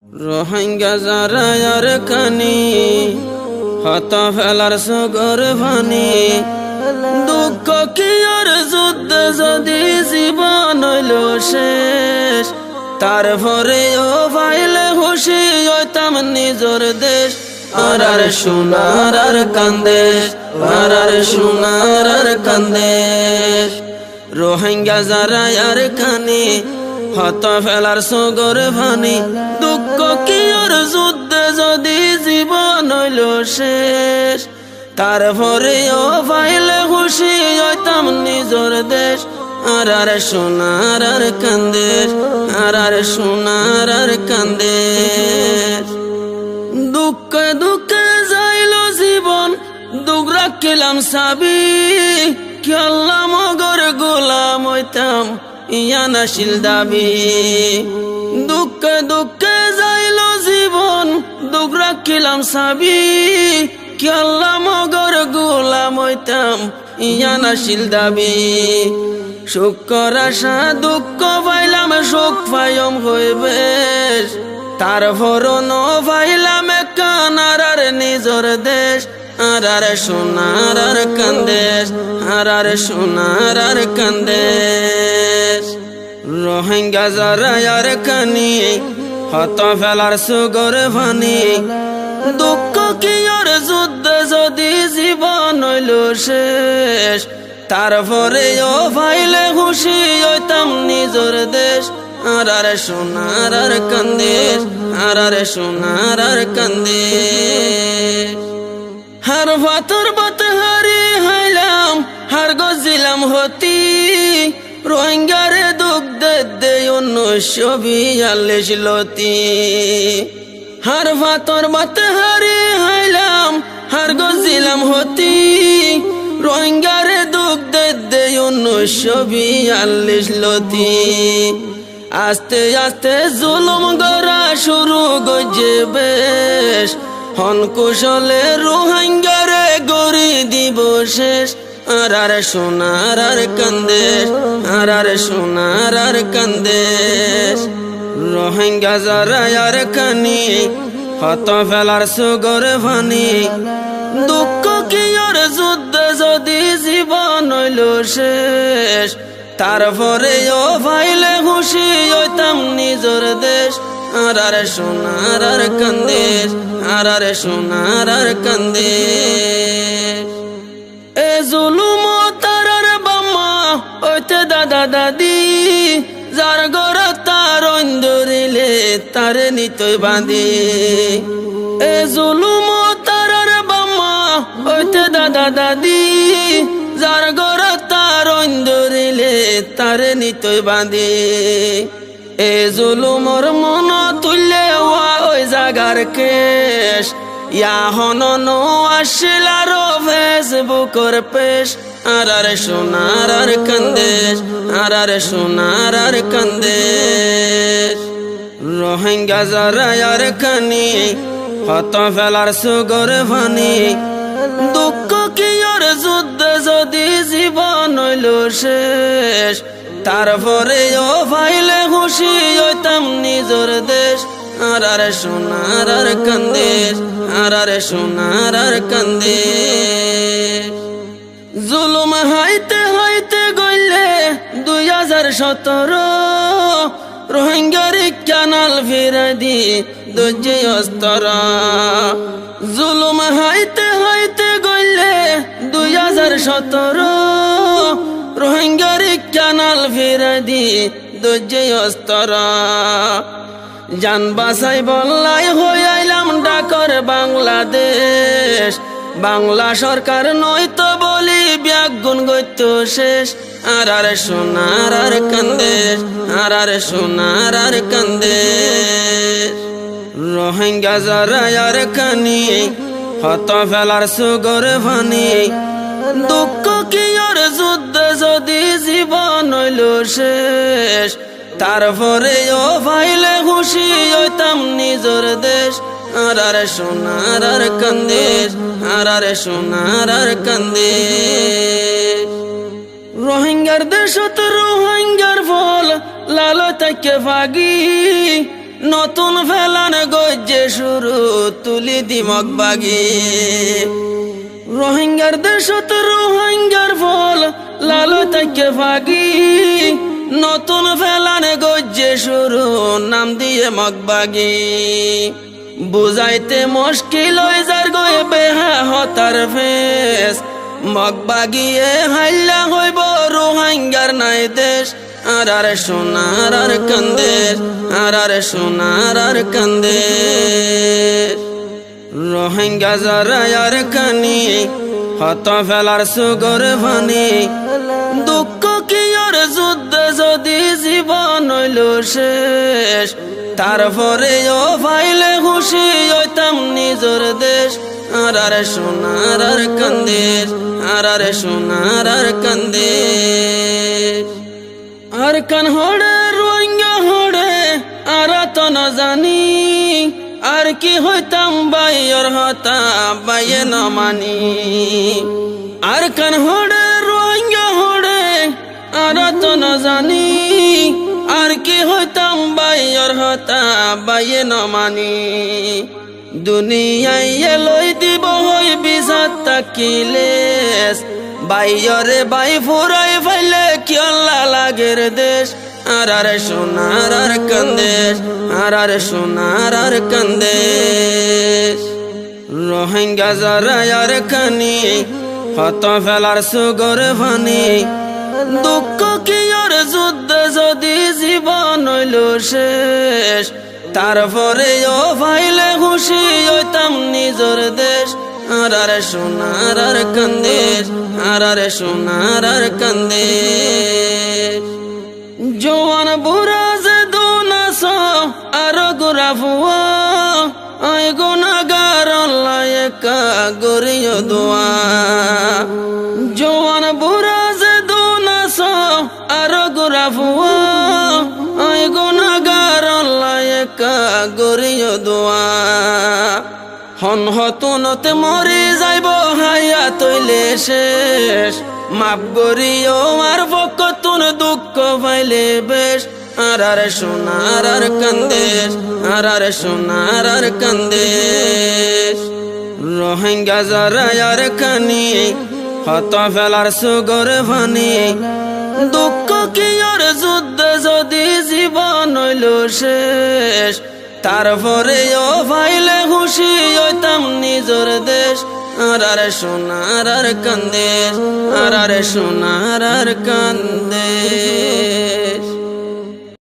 রোহিঙ্গা যারা আর কানি হত ফেলার সগর ভানি দুঃখ কি আর যুদ্ধ যদি জীবন হইল শেষ তারপরেও পাইলে খুশি হইতাম নিজর দেশ আর আর সোনার আর কান্দেশ আর আর সোনার আর কান্দেশ রোহিঙ্গা যারা আর কানি হত ফেলার সগর ভানি দুঃখ কি আর যুদ্ধে যদি জীবন হইল শেষ তারপরেও পাইলে খুশি হইতাম নিজর দেশ আর আর সোনার আর কান্দেশ আর আর সোনার আর কান্দেশ দুঃখে দুঃখে যাইল জীবন দুঃখ রাখিলাম সাবি কি আল্লাহ মগর গোলাম হইতাম ইয়া নাশিল দাবি দুঃখে দুঃখে যাইল জীবন দুঃখ রাখিলাম সাবি কি আল্লাহ মগর গোলাম হইতাম ইয়া নাশিল দাবি সুখর আশা দুঃখ পাইলাম সুখ পাইম হইবেশ তারপরও ন পাইলাম কানার আর নিজর দেশ আর আর সোনার আর কান্দেশ আর আর সোনার আর কান্দেশ রোহিঙ্গা যারা আর কানি হত ফেলার সুগর ভানি দুঃখ কি আর যুদ্ধ যদি জীবন হইল শেষ তারপরেও পাইলে খুশি হইতাম নিজর দেশ আর আর সোনার আর কান্দেশ আর আর সোনার আর কান্দেশ হার ভাতর বাত হারি হাইলাম হার গজিলাম হতি রোহিঙ্গারে দুঃখ দে 1942 লতি হার ভাতর বাত হারি হাইলাম হার গজিলাম হতি রোহিঙ্গারে দুঃখ দে 1942 লতি আস্তে আস্তে জুলুম গড়া শুরু গজে বেশ হন কুশলে রোহিঙ্গারে গড়ি দিব শেষ আর আর সোনার আর কান্দেশ আর আর সোনার আর কান্দেশ রোহিঙ্গা যারা আর কানি হত ফেলার সুগর ভানি দুঃখ কি আর যুদ্ধ যদি জীবন হইল শেষ তারপরেও পাইলে খুশি হইতাম নিজর দেশ আর আর সোনার আর কান্দেশ আর আর সোনার আর কান্দেশ এ জুলুম তারার বাম্মা হইতে দাদা দাদি যার ঘর তার অন্ধরিলে তারে নিতই বাঁধি এ জুলুম তারার বাম্মা হইতে দাদা দাদি যার ঘর তার অন্ধরিলে তারে নিতই বাঁধি এ জুলুমর মন তুললে ওই জাগার কেশ ইয়া হনন আসিল আরো ফেসবুকর পেশ আর আর সোনার আর কান্দেশ আর আর সোনার আর কান্দেশ রোহিঙ্গা যারা আর কানি হত ফেলার সুগর ভানি দুঃখ কি আর যুদ্ধ যদি জীবন হইল শেষ তারপরেও পাইলে খুশি হইতাম নিজর দেশ আর আর সোনার আর কান্দেশ আর আর সোনার আর কান্দেশ জুলুম হাইতে হাইতে গইলে 2017 রোহিঙ্গার কানাল ফিরে দি দুজে অস্তর জুলুম হাইতে হাইতে গইলে 2017 রোহিঙ্গার কানাল ফিরে দি দুজে অস্তর জান বাসাই বললাই হইলাম ডাকর বাংলাদেশ বাংলা সরকার নয়তো বলি ব্যাগুন গইত শেষ আর আর সোনার আর কান্দেশ আর আর সোনার আর কান্দেশ রোহিঙ্গা যারা আর কানি হত ফেলার সুগর ভানি দুঃখ কি আর যুদ্ধ যদি জীবন হইল শেষ তারপরেও পাইলে খুশি হইতাম নিজর দেশ আর আর সোনার আর কান্দেশ আর আর সোনার আর কান্দেশ রোহিঙ্গার দেশত রোহিঙ্গার ফল লাল তাকে ভাগি নতুন ফেলান গজ্জে শুরু তুলি দিমক বাগি রোহিঙ্গার দেশত রোহিঙ্গার ফল লালো তাকে ফাগি নতুন ফেলান গজ্জে শুরু নাম দিয়ে মগবাগি বুঝাইতে মুশকিল হয়ে যার গয়ে বেহা হতার ফেস মগবাগিয়ে হাইলা হইব রোহিঙ্গার নাই দেশ আর সোনার আর কান্দের আর সোনার আর কান্দের রোহিঙ্গা যারা আর কানি হত ফেলার সুগর ভানি দুঃখ কি আর যুদ্ধ যদি জীবন হইল শেষ তারপরে ও ফাইলে খুশি হইতাম নিজর দেশ আর সোনার আর কান্দের আর সোনার আর কান্দের আর কান হড়ে রোহিঙ্গা হড়ে আর তো না জানি আর কি হইতাম বাইর হতা বাইয়ে ন মানি আর কান হড়ে রোহিঙ্গা হড়ে আর তো না জানি আর কি হইতাম বাইর হতা বাইয়ে ন মানি দুনিয়ায় লই দিব হই বিজাত তাকিলেস বাইরে বাই ফুরাই ফাইলে কিয়ল্লা লাগের দেশ আর সোনার আর কান্দেশ আর সোনার আর কান্দেশ রোহিঙ্গা যারা আর খানি হত ফেলার সুগর ভানি দুঃখ কি আর যুদ্ধ যদি জীবন হইল শেষ তারপরে ও ফাইলে খুশি হইতাম নিজর দেশ আর সোনার আর কান্দেশ আর সোনার আর কান্দেশ জওয়ান বুড়া যে দোনাস আর গোরা ফুয়া আই গুনাহগার আল্লাহ একা গরিয় দোয়া জওয়ান বুড়া যে দোনাস আর গোরা ফুয়া আই গুনাহগার আল্লাহ একা গরিয় দোয়া হন হতুনতে মরি যাইব হাইয়া তৈলে শেষ মাপ গরিও আর বকতুন দুঃখ পাইলে বেশ আর সোনার আর কান্দেশ আর সোনার আর কান্দেশ রোহিঙ্গা যারা আর খানি হত ফেলার সুগর ভানি দুঃখ কি আর যুদ্ধ যদি জীবন হইল শেষ তারপরে ও ফাইলে খুশি হইতাম নিজর দেশ আর সোনার আর কান্দেশ আর সোনার আর কান্দেশ।